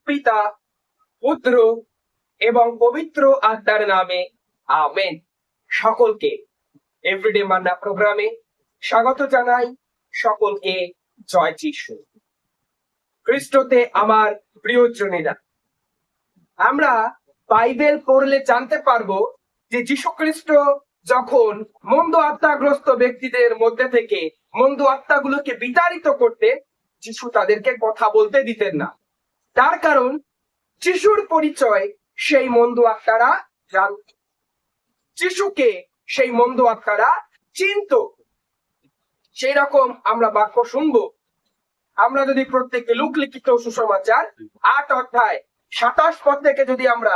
পিতা, পুত্র এবং পবিত্র আত্মার নামে আমেন। সকলকে এভরিডে মান্না প্রোগ্রামে স্বাগত জানাই। সকলকে জয় যিশু খ্রিস্টতে। আমার প্রিয়জনেরা, আমরা বাইবেল পড়লে জানতে পারবো যে যীশু খ্রিস্ট যখন মন্দ আত্মাগ্রস্ত ব্যক্তিদের মধ্যে থেকে মন্দ আত্মাগুলোকে বিতাড়িত করতে, যীশু তাদেরকে কথা বলতে দিতেন না। তার কারণ যিশুর পরিচয় সেই মন্দ আত্মারা জানত, যিশুকে সেই মন্দ আত্মারা চিনত। সেই রকম আমরা বাক্য শুনবো। আমরা যদি প্রত্যেকে লুক লিখিত সুসমাচার 8 অধ্যায় 27 পদ থেকে যদি আমরা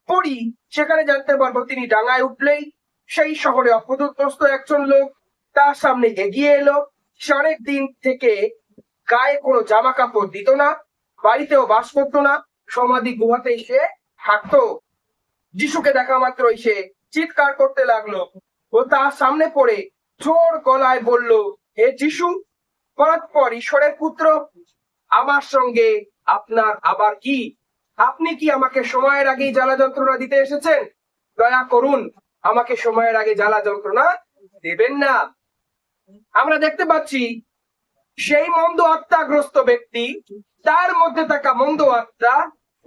পড়ি, সেখানে জানতে পারবো তিনি ডাঙায় উঠলেই সেই শহরে অপদস্থ একজন লোক তার সামনে এগিয়ে এলো। সে অনেক দিন থেকে গায়ে কোনো জামা কাপড় দিত না, বাড়িতেও বাস করতো না, সমাধি গুহাতে সে থাকতো। যিশুকে দেখা মাত্রই সে চিৎকার করতে লাগলো ও তার সামনে পড়ে জোর গলায় বলল, হে যিশু, পরাৎপর ঈশ্বরের পুত্র, আমার সঙ্গে আপনার আবার কি? আপনি কি আমাকে সময়ের আগেই জ্বালা যন্ত্রণা দিতে এসেছেন? দয়া করুন, আমাকে সময়ের আগে জ্বালা যন্ত্রণা দেবেন না। আমরা দেখতে পাচ্ছি সেই মন্দ আত্মাগ্রস্ত ব্যক্তি, তার মধ্যে থাকা মন্দ আত্মা,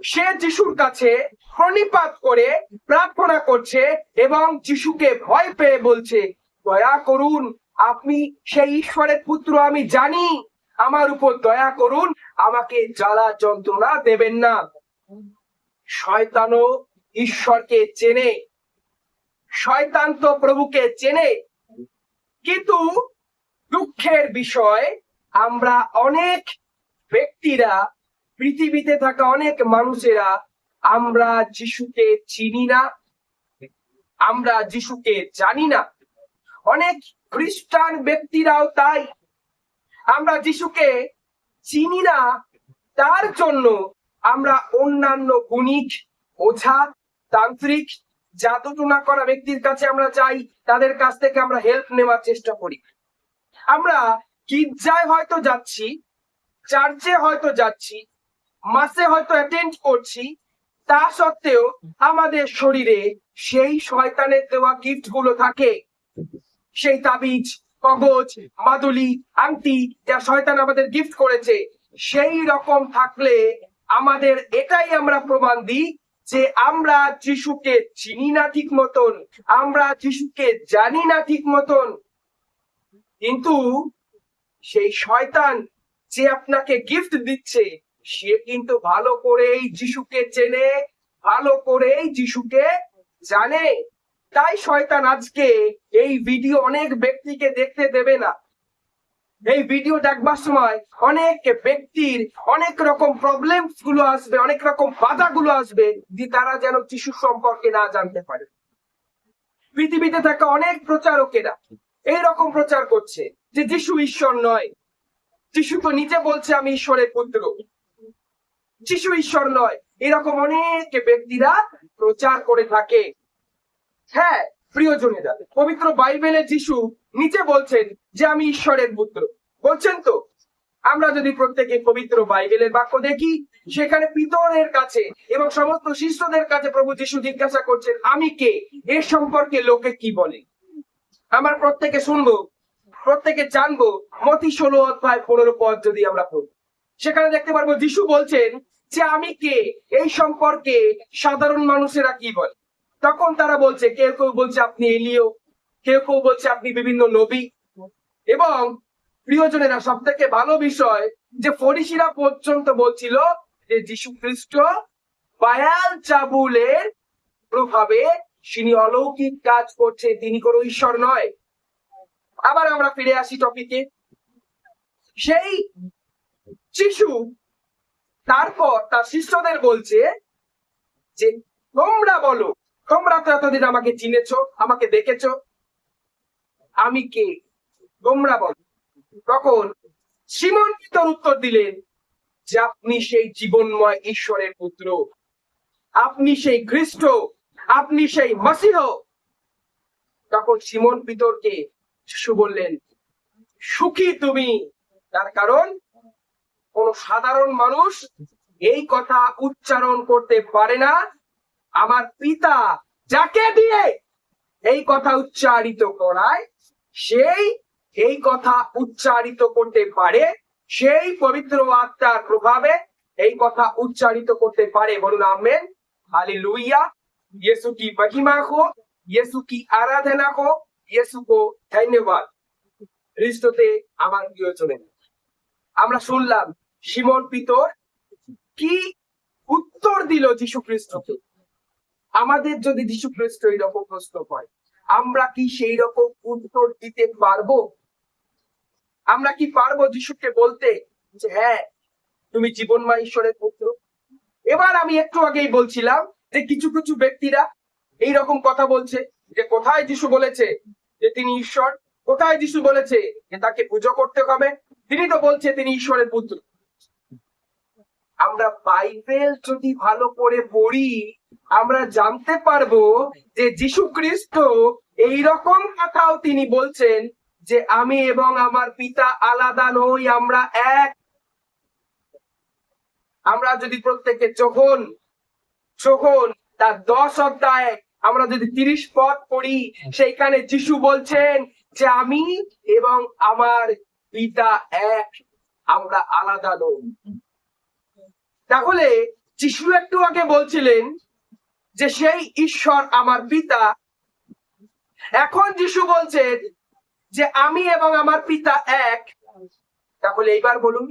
সে যিশুর কাছে প্রণিপাত করে প্রার্থনা করছে এবং যিশুকে ভয় পেয়ে বলছে, দয়া করুন, আপনি সেই ঈশ্বরের পুত্র, আমি জানি, আমার উপর দয়া করুন, আমাকে জ্বালা যন্ত্রণা দেবেন না। শয়তানও ঈশ্বরকে চেনে, শয়তান তো প্রভুকে চেনে, কিন্তু দুঃখের বিষয় আমরা অনেক ব্যক্তিরা, পৃথিবীতে থাকা অনেক মানুষেরা আমরা যিশুকে চিনি না, আমরা যিশুকে জানি না। অনেক খ্রিস্টান ব্যক্তিরাও তাই। আমরা যিশুকে চিনি না, তার জন্য আমরা অন্যান্য গুণিক, ওঝা, তান্ত্রিক, জাদুটোনা করা ব্যক্তির কাছে আমরা যাই, তাদের কাছ থেকে আমরা হেল্প নেওয়ার চেষ্টা করি। আমরা গির্জায় হয়তো যাচ্ছি, চার্চে হয়তো যাচ্ছি, মাসে হয়তো অ্যাটেন্ড করছি, তা সত্ত্বেও আমাদের শরীরে সেই শয়তানের দেওয়া গিফট গুলো থাকে। সেই তাবিজ, কবজ, মাদুলি, আংটি যা শয়তান আমাদের গিফট করেছে, সেই রকম থাকলে আমাদের এটাই আমরা প্রমাণ দিই যে আমরা যিশুকে চিনি না ঠিক মতন, আমরা যিশুকে জানি না ঠিক মতন। কিন্তু সেই শয়তান যে আপনাকে গিফট দিচ্ছে, সে কিন্তু ভালো করেই যিশুকে চেনে, ভালো করেই যিশুকে জানে। তাই শয়তান আজকে এই ভিডিও অনেক ব্যক্তিকে দেখতে দেবে না। এই ভিডিও দেখবার সময় অনেক ব্যক্তির অনেক রকম প্রবলেমস গুলো আসবে, অনেক রকম বাধা গুলো আসবে, যে তারা যেন যিশু সম্পর্কে না জানতে পারে। পৃথিবীতে থাকা অনেক প্রচারকেরা এইরকম প্রচার করছে যে যিশু ঈশ্বর নয়। যিশু তো নিজে বলছে আমি ঈশ্বরের পুত্র, যিশু ঈশ্বর নয়। এরকম অনেক ব্যক্তিরা প্রচার করে থাকে। হ্যাঁ প্রিয়জনেরা, পবিত্র বাইবেলে যিশু নিজে বলছেন যে আমি ঈশ্বরের পুত্র, বলছেন তো। আমরা যদি প্রত্যেকে পবিত্র বাইবেলের বাক্য দেখি, সেখানে পিতরের কাছে এবং সমস্ত শিষ্যদের কাছে প্রভু যিশু জিজ্ঞাসা করছেন, আমি কে? এর সম্পর্কে লোকে কি বলে? আমরা প্রত্যেকে শুনবো, প্রত্যেকে জানবো। মতি 16 অধ্যায় 15 পদ যদি আমরা পড়ি, সেখানে দেখতে পারবো যিশু বলছেন যে আমি কে, এই সম্পর্কে সাধারণ মানুষেরা কি বলে। তখন তারা বলছে, কেউ কেউ বলছে আপনি এলিও, কেউ কেউ বলছে আপনি বিভিন্ন নবী। এবং প্রিয়জনেরা, সব থেকে ভালো বিষয় যে ফরিসিরা পর্যন্ত বলছিল যে যিশু খ্রিস্ট বায়াল চাবুলের প্রভাবে তিনি অলৌকিক কাজ করছে, তিনি কোনো ঈশ্বর নয়। আবার আমরা ফিরে আসি টপিকে। সেই যিশু তারপর তার শিষ্যদের বলছে যে তোমরা বলো, তোমরা তো এতদিন আমাকে চিনেছো, আমাকে দেখেছো, আমি কে? তোমরা বলো। তখন সিমন পিতর উত্তর দিলেন যে আপনি সেই জীবনময় ঈশ্বরের পুত্র, আপনি সেই খ্রিস্ট, আপনি সেই মসিহ। তখন সিমন পিতরকে যিশু বললেন, সুখী তুমি, তার কারণ কোন সাধারণ মানুষ এই কথা উচ্চারণ করতে পারে না, আমার পিতা যাকে দিয়ে এই কথা উচ্চারিত করায় সেই এই কথা উচ্চারিত করতে পারে, সেই পবিত্র আত্মার প্রভাবে এই কথা উচ্চারিত করতে পারে। বলুন আমেন, हालेलुया। यीशु की महिमा हो, यीशु की आराधना हो, यीशु को धन्यवाद। খ্রিস্টতে আমার প্রিয়জনেরা, আমরা শুনলাম শিমন পিতর কি উত্তর দিল যীশু খ্রিস্টকে। আমাদের যদি যীশু খ্রিস্ট এইরকম প্রশ্ন করে, আমরা কি সেই রকম উত্তর দিতে পারবো? আমরা কি পারবো যীশুকে বলতে যে হ্যাঁ তুমি জীবনময় ঈশ্বরের পুত্র? এবার আমি একটু আগেই বলছিলাম যে কিছু কিছু ব্যক্তিরা এইরকম কথা বলছে যে কোথায় যীশু বলেছে যে তিনি ঈশ্বর, কোথায় যীশু বলেছে যে তাকে পুজো করতে হবে, তিনি তো বলছে তিনি ঈশ্বরের পুত্র। আমরা বাইবেল যদি ভালো করে পড়ি, আমরা জানতে পারবো যে যীশু খ্রিস্ট এইরকম কথাও তিনি বলছেন যে আমি এবং আমার পিতা আলাদা নই, আমরা এক। আমরা যদি প্রত্যেকে যখন তার 10 অধ্যায় আমরা যদি 30 পদ পড়ি, সেইখানে যীশু বলছেন যে আমি এবং আমার পিতা এক, আমরা আলাদা নই। তাহলে যীশু একটু আগে বলছিলেন যে সেই ঈশ্বর আমার পিতা, এখন যীশু বলছেন যে আমি এবং আমার পিতা এক। তাহলে এইবার বলুন,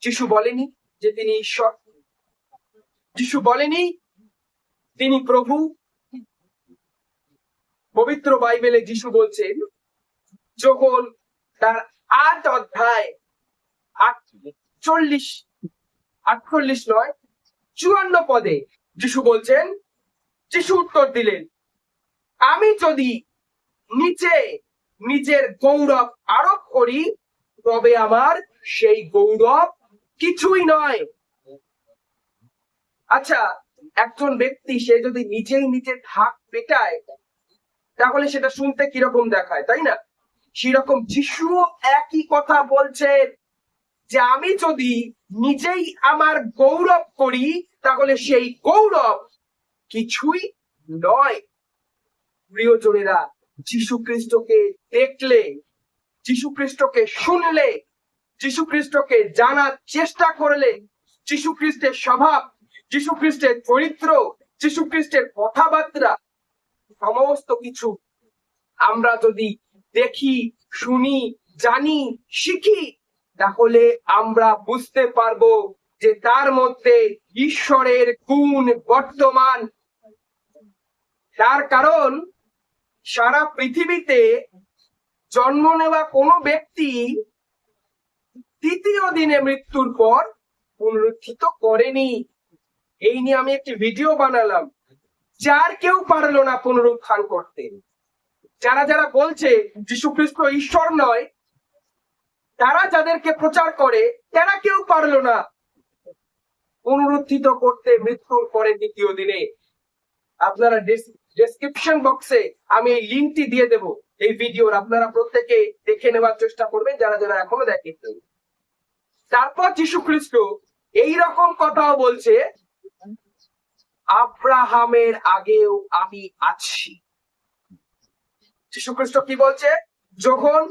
যীশু বলেনি যে তিনি ঈশ্বর? যীশু বলেনি তিনি প্রভু? পবিত্র বাইবেলে যীশু বলছেন যখন তার 8 অধ্যায় 54 পদে যীশু বলছেন, যীশু উত্তর দিলেন, আমি যদি নিচে নিজের গৌরব আরোপ করি তবে আমার সেই গৌরব কিছুই নয়। আচ্ছা, একজন ব্যক্তি সে যদি নিজেই নিজের ঢাক পেটায় তাহলে সেটা শুনতে কিরকম দেখায়, তাই না? সেরকম যীশু একই কথা বলছেন যে আমি যদি নিজেই আমার গৌরব করি তাহলে সেই গৌরব কিছুই নয়। প্রিয়জনেরা, যীশু খ্রিস্টকে দেখলে, যীশু খ্রিস্টকে শুনলে, যীশু খ্রিস্টকে জানার চেষ্টা করলে, যীশু খ্রিস্টের স্বভাব, যীশু খ্রিস্টের চরিত্র, যীশু খ্রিস্টের কথাবার্তা, সমস্ত কিছু আমরা যদি দেখি, শুনি, জানি, শিখি, তাহলে আমরা বুঝতে পারবো যে তার মধ্যে ঈশ্বরের গুণ বর্তমান। তার কারণ সারা পৃথিবীতে জন্ম নেওয়া কোনো ব্যক্তি তৃতীয় দিনে মৃত্যুর পর পুনরুত্থিত করেনি। এই নিয়ে আমি একটি ভিডিও বানালাম, যার কেউ পারলো না পুনরুত্থান করতে। যারা যারা বলছে যীশু খ্রিস্ট ঈশ্বর নয়, তারা যাদেরকে প্রচার করে তারা কেউ পারলো না পুনরুত্থিত করতে মৃত্যুর পরে দ্বিতীয় দিনে। আপনারা ডেসক্রিপশন বক্সে আমি এই লিঙ্কটি দিয়ে দেব এই ভিডিওর, আপনারা প্রত্যেকে দেখে নেওয়ার চেষ্টা করবেন যারা যারা এখনো দেখেননি। তারপর যীশু খ্রিস্ট এইরকম কথাও বলছে, আব্রাহামের আগেও আমি আছি। যীশু খ্রিস্ট কি বলছে? যখন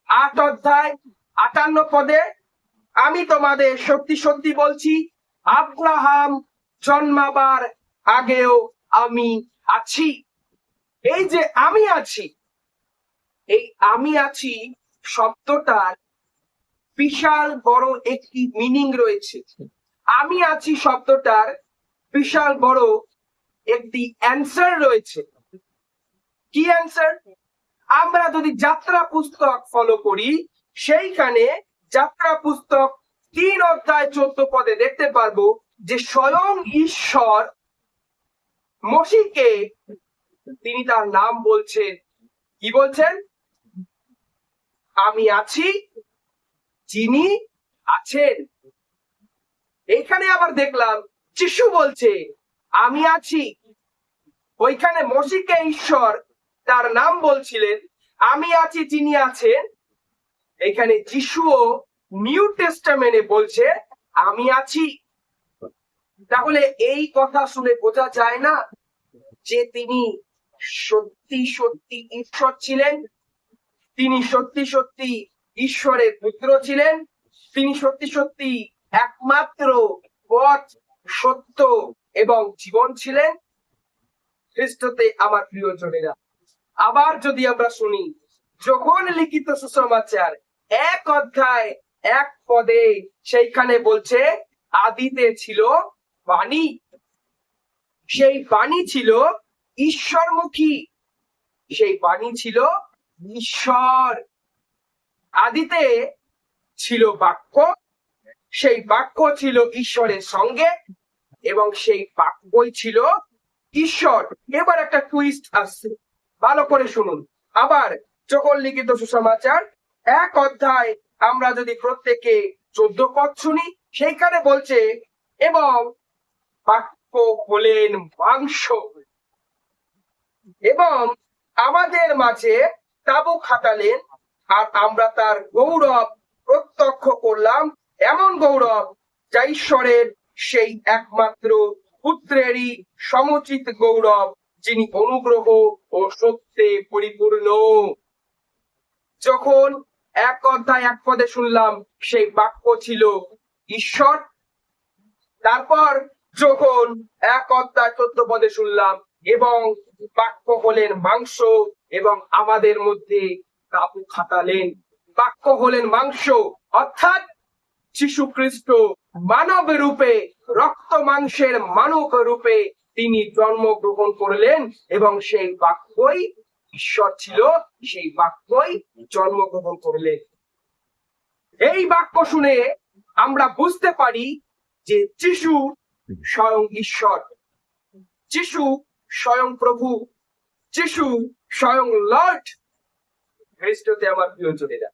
8 অধ্যায় 58 পদে, আমি তোমাদের সত্যি সত্যি বলছি আব্রাহাম জন্মাবার আগেও আমি আছি। এই যে আমি আছি, এই আমি আছি শব্দটার বিশাল বড় একটি মিনিং রয়েছে। আমি আছি শব্দটার বিশাল বড় একটি অ্যান্সার রয়েছে। কি অ্যান্সার? আমরা যদি যাত্রা পুস্তক ফলো করি, সেইখানে যাত্রা পুস্তক 3 অধ্যায় 14 পদে দেখতে পারবো যে স্বয়ং ঈশ্বর মসিহকে তিনি তার নাম বলছেন। কি বলছেন? আমি আছি, যিনি আছেন। এইখানে আবার দেখলাম যিশু বলছে আমি আছি। ওইখানে মসিহকে ঈশ্বর তার নাম বলছিলেন, আমি আছি যিনি আছেন। এখানে যিশুও নিউ টেস্টামেন্টে বলছে আমি আছি। তাহলে এই কথা শুনে বোঝা যায় না যে তিনি সত্যি সত্যি ঈশ্বর ছিলেন, তিনি সত্যি সত্যি ঈশ্বরের পুত্র ছিলেন, তিনি সত্যি সত্যি একমাত্র পথ, সত্য এবং জীবন ছিলেন খ্রিস্টতে। আমার প্রিয়জনেরা, আবার যদি আমরা শুনি যখন লিখিত সুসমাচার 1 অধ্যায় 1 পদে, সেইখানে বলছে আদিতে ছিল বাণী, সেই বাণী ছিল ঈশ্বরমুখী, সেই বাণী ছিল ঈশ্বর। আদিতে ছিল বাক্য, সেই বাক্য ছিল ঈশ্বরের সঙ্গে এবং সেই বাক্যই ছিল ঈশ্বর। এবার একটা টুইস্ট আসছে, ভালো করে শুনুন। আবার যখন লিখিত সুসমাচার 1 অধ্যায় আমরা যদি প্রত্যেকে 14 পদ শুনি, সেইখানে বলছে এবং বাক্য হলেন মাংস এবং আমাদের মাঝে তাবু খাটালেন, আর আমরা তার গৌরব প্রত্যক্ষ করলাম, এমন গৌরব যা ঈশ্বরের সেই একমাত্র পুত্রেরই সমুচিত গৌরব, যিনি অনুগ্রহ ও সত্যে পরিপূর্ণ। যখন 1 অধ্যায় 1 পদে শুনলাম সেই বাক্য ছিল ঈশ্বর, তারপর যখন 1 অধ্যায় 14 পদে শুনলাম এবং বাক্য হলেন মাংস এবং আমাদের মধ্যে তাবু খাটালেন। বাক্য হলেন মাংস অর্থাৎ যীশু খ্রিস্ট মানব রূপে, রক্ত মাংসের মানব রূপে তিনি জন্মগ্রহণ করলেন এবং সেই বাক্যই ঈশ্বর ছিল, সেই বাক্যই জন্মগ্রহণ করলেন। এই বাক্য শুনে আমরা বুঝতে পারি যে যীশু স্বয়ং ঈশ্বর, যীশু স্বয়ং প্রভু, যীশু স্বয়ং লর্ড খ্রিস্টতে। আমার প্রিয়জনেরা,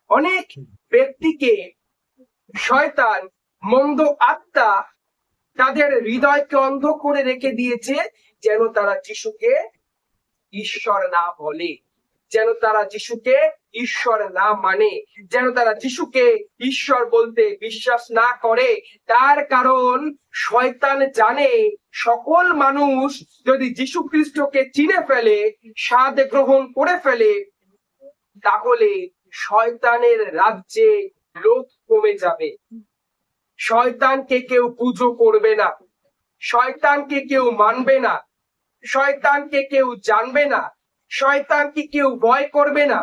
অনেক ব্যক্তিকে শয়তান, মন্দ আত্মা তাদের হৃদয়কে অন্ধ করে রেখে দিয়েছে, যেন তারা যিশুকে ঈশ্বর না বলে, যেন তারা যিশুকে ঈশ্বর না মানে, যেন তারা যিশুকে ঈশ্বর বলতে বিশ্বাস না করে। তার কারণ শয়তান জানে সকল মানুষ যদি যীশু খ্রিস্টকে চিনে ফেলে, স্বাদ গ্রহণ করে ফেলে, তাহলে শয়তানের রাজ্যে লোক কমে যাবে। শয়তানকে কেউ পুজো করবে না, শয়তানকে কেউ মানবে না, শয়তানকে কেউ জানবে না, শয়তানকে কেউ ভয় করবে না।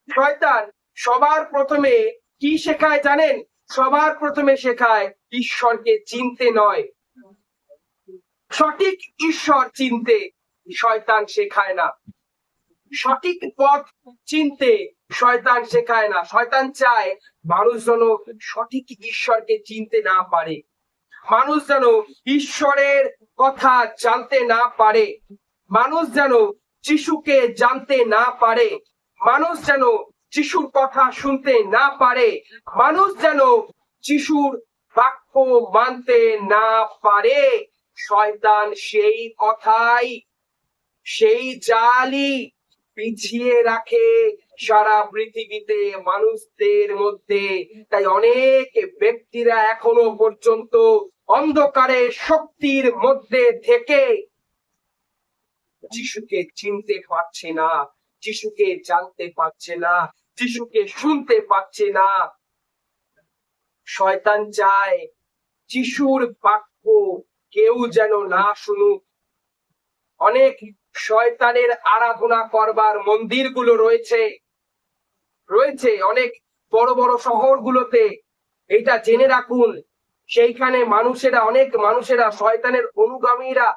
শয়তান সবার প্রথমে কি শেখায় জানেন? সবার প্রথমে শেখায় ঈশ্বরকে চিনতে নয়, সঠিক ঈশ্বর চিনতে শয়তান শেখায় না, সঠিক পথ চিনতে শয়তান শেখায় না। শয়তান চায় মানুষ যেন সঠিক ঈশ্বরকে চিনতে না পারে, মানুষ যেন ঈশ্বরের কথা জানতে না পারে, মানুষ যেন যিশুকে জানতে না পারে, মানুষ যেন যিশুর কথা শুনতে না পারে, মানুষ যেন যিশুর বাক্য মানতে না পারে। শয়তান সেই কথাই, সেই জালই পিছিয়ে রাখে সারা পৃথিবীতে মানুষদের মধ্যে। তাই অনেক ব্যক্তিরা এখনো পর্যন্ত অন্ধকারে শক্তির মধ্যে থেকে যিশুকে চিনতে পারছে না, যিশুকে জানতে পারছে না, যিশুকে শুনতে পারছে না। শয়তান চায় যিশুর বাক্য কেউ যেন না শুনুক। অনেক শয়তানের আরাধনা করবার মন্দিরগুলো রয়েছে, অনেক বড় বড় শহরগুলোতে, এটা জেনে রাখুন। সেইখানে অনেক মানুষেরা শয়তানের অনুগামীরা,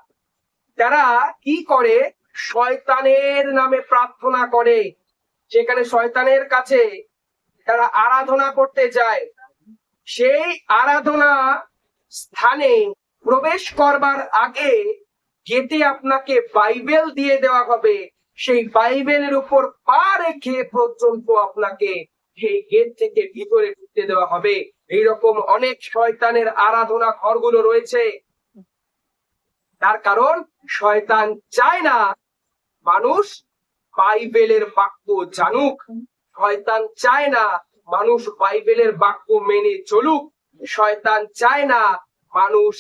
তারা কি করে? শয়তানের নামে প্রার্থনা করে, সেখানে শয়তানের কাছে তারা আরাধনা করতে যায়। সেই আরাধনা স্থানে প্রবেশ করবার আগে গেটে আপনাকে বাইবেল দিয়ে দেওয়া হবে, সেই বাইবেলের উপর পা রেখে পর্যন্ত আপনাকে সেই গেট থেকে ভিতরে ঢুকতে দেওয়া হবে। এইরকম অনেক শয়তানের আরাধনা ঘরগুলো রয়েছে। তার কারণ শয়তান চায় না মানুষ বাইবেলের বাক্য জানুক, শয়তান চায় না মানুষ বাইবেলের বাক্য মেনে চলুক, শয়তান চায় না মানুষ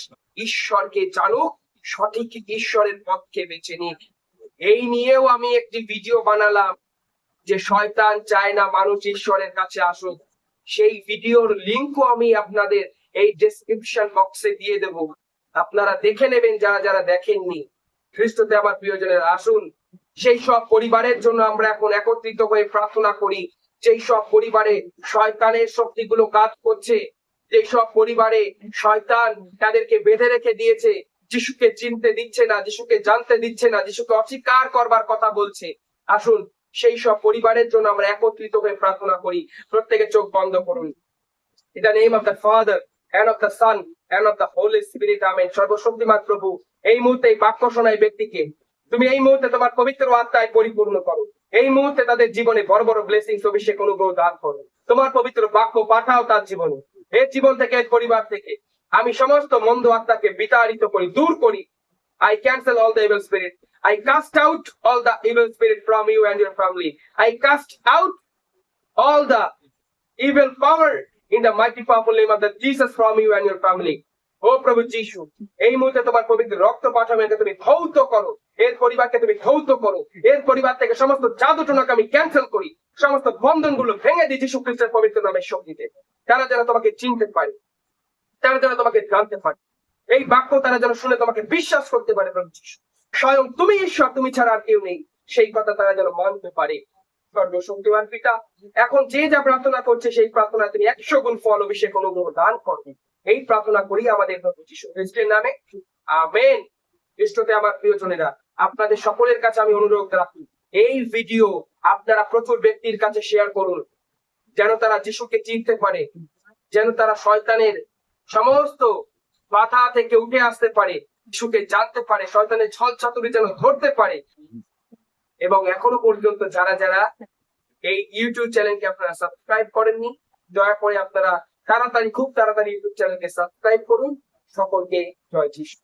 ঈশ্বরকে জানুক, সঠিক ঈশ্বরের পথকে বেছে নিক। এই নিয়েও আমি একটি ভিডিও বানালাম যে শয়তান চায় না মানুষ ঈশ্বরের কাছে আসুক। সেই ভিডিওর লিঙ্কও আমি আপনাদের এই ডেসক্রিপশন বক্সে দিয়ে দেব, আপনারা দেখে নেবেন যারা যারা দেখেননি। খ্রিস্টতে আমার প্রিয়জনের, আসুন সেই সব পরিবারের জন্য আমরা এখন একত্রিত হয়ে প্রার্থনা করি, যেই সব পরিবারে শয়তানের শক্তিগুলো কাজ করছে, যেই সব পরিবারে শয়তান তাদেরকে বেঁধে রেখে দিয়েছে, যিশুকে চিনতে দিচ্ছে না, যিশুকে জানতে দিচ্ছে না, যিশুকে অস্বীকার করবার কথা বলছে। আসুন সেই সব পরিবারের জন্য আমরা একত্রিত হয়ে প্রার্থনা করি। প্রত্যেকে চোখ বন্ধ করুন। In the name of the Father and of the Son and of the Holy Spirit, amen. সর্বশক্তিমান প্রভু, এই মুহূর্তে এই বাক্য শোনায় ব্যক্তিকে তুমি এই মুহূর্তে তোমার পবিত্র আত্মায় পরিপূর্ণ করো। এই মুহূর্তে তাদের জীবনে বড় বড় ব্লেসিংস অভিষেক অনুগ্রহ দান করো। তোমার পবিত্র বাক্য পাঠাও তার জীবনে, এর জীবন থেকে, এর পরিবার থেকে। আমি সমস্ত মন্দ আত্মাকে বিতাড়িত করি, দূর করি। I cancel all the evil spirit. I cast out all the evil spirit from you and your family. I cast out all the evil power in the mighty powerful name of the Jesus from you and your family. ও প্রভু যিশু, এই মুহূর্তে তোমার পবিত্র রক্ত পাঠাবে, তুমি ধৌত করো, এর পরিবারকে তুমি ধৌত করো। এর পরিবার থেকে সমস্ত জাদুটনাকে আমি ক্যান্সেল করি, সমস্ত বন্ধন গুলো ভেঙে দিই যিশু খ্রিস্টের পবিত্র নামের শক্তিতে। তারা যেন তোমাকে চিনতে পারে, তারা যেন তোমাকে জানতে পারে, এই বাক্য তারা যেন শুনে তোমাকে বিশ্বাস করতে পারে। প্রভু যিশু, স্বয়ং তুমি ঈশ্বর, তুমি ছাড়া আর কেউ নেই, সেই কথা তারা যেন মানতে পারে। সর্বশক্তিমান পিতা, এখন যে যা প্রার্থনা করছে সেই প্রার্থনা তুমি 100 গুণ ফল অভিষেক অনুগ্রহ দান করবে। এই প্রার্থনা করি আমাদের প্রভু যীশু খ্রিস্টের নামে, আমেন। খ্রিস্টতে আমার প্রিয়জনেরা, আপনাদের সকলের কাছে আমি অনুরোধ রাখি, এই ভিডিও আপনারা প্রচুর ব্যক্তির কাছে শেয়ার করুন, যেন তারা যিশুকে চিনতে পারে, যেন তারা শয়তানের সমস্ত বাধা থেকে উঠে আসতে পারে, যিশুকে জানতে পারে, শয়তানের ছল চাতুরি যেন ধরতে পারে। এবং এখনো পর্যন্ত যারা যারা এই ইউটিউব চ্যানেলকে আপনারা সাবস্ক্রাইব করেননি, দয়া করে আপনারা তাড়াতাড়ি, খুব তাড়াতাড়ি ইউটিউব চ্যানেলকে সাবস্ক্রাইব করুন। সকলকে জয় যিশু।